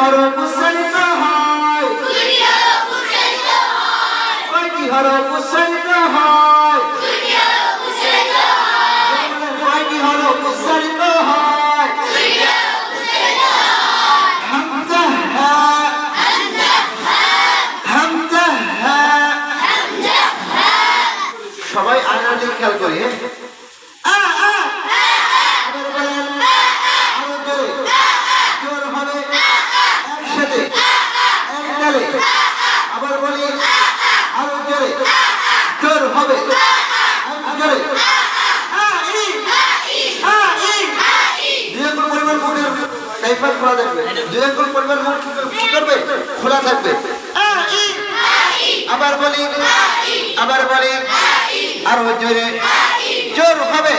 হরফ উচ্চারিত হয়? কয়টি হরফ উচ্চারিত হয়? কয়টি হরফ উচ্চারিত হয়? হামজা হা, হামজা হা। সবাই আয়নার দিকে খেয়াল করি। আবার বলি আরো জোরে, জোর হবে জোরে। দুই আঙ্গুল পরিমাণ মুখের কাইফাত খোলা থাকবে, দুই আঙ্গুল পরিমাণ মুখ কি করবে? খোলা থাকবে। আবার বলি, আবার বলি আরো জোরে, জোর হবে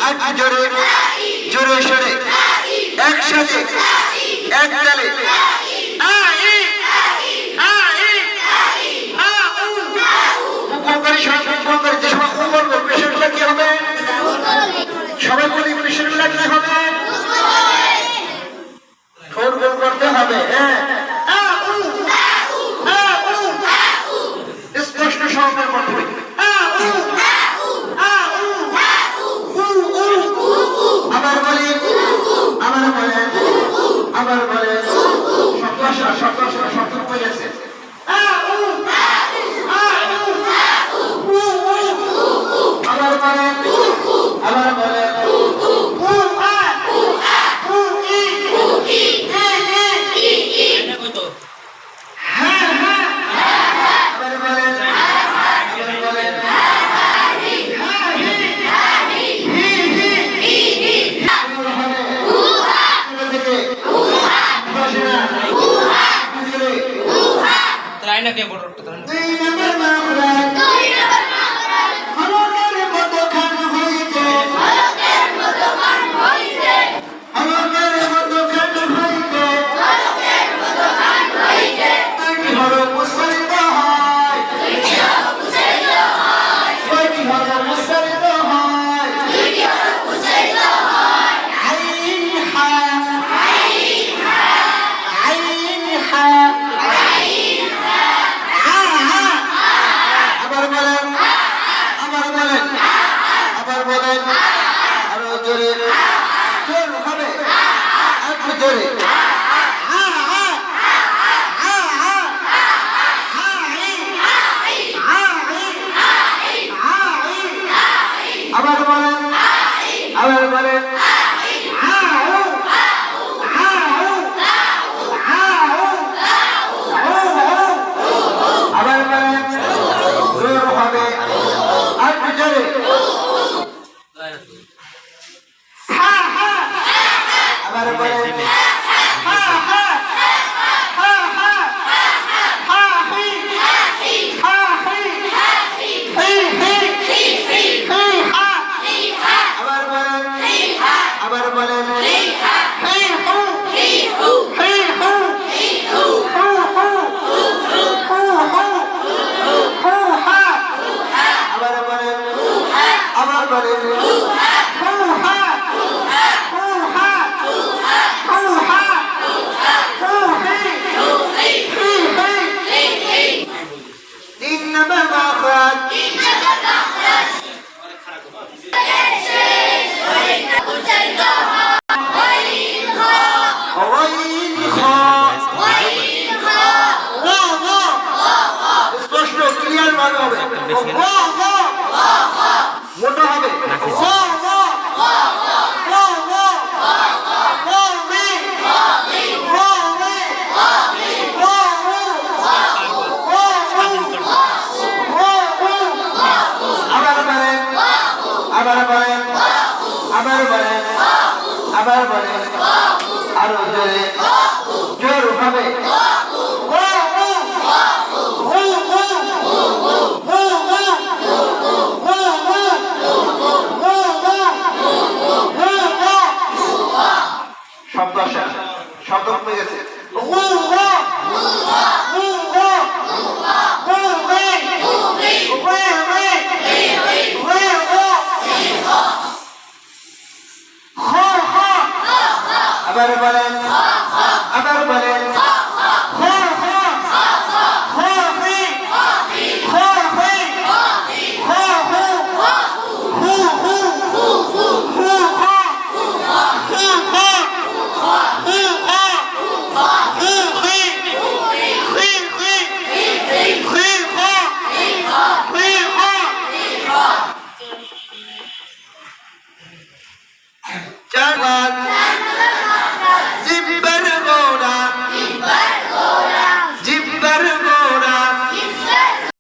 আর জোরে, জোরে সরে একসাথে এক তালে। সবাই বলি পেশেন্টটা কি হবে? ঠোঁট গোল করতে হবে। স্পষ্ট সহকারে করতে হবে। আবার বলি, আবার বলেন, আবার বলেন। শব্দ শব্দ হয়ে গেছে। আবার বলেন, আবার বলেন। কে বড় আবার বলেন, আবার বলেন। আবার বলেন, জোর হবে আর জোরে। আবার বলেন, আবার বলেন। আবার বলেন, আবার বলেন। তিন নম্বর মাখরাজ। স্পষ্ট ক্লিয়ার ভাবে হবে, মোটা হবে। আবার বলেন, আবার বলেন, আবার বলেন, আবার বলেন। আরো জোরে, জোর হবে। শব্দ শব্দ কমে গেছে। আবার বলেন, আবার বলেন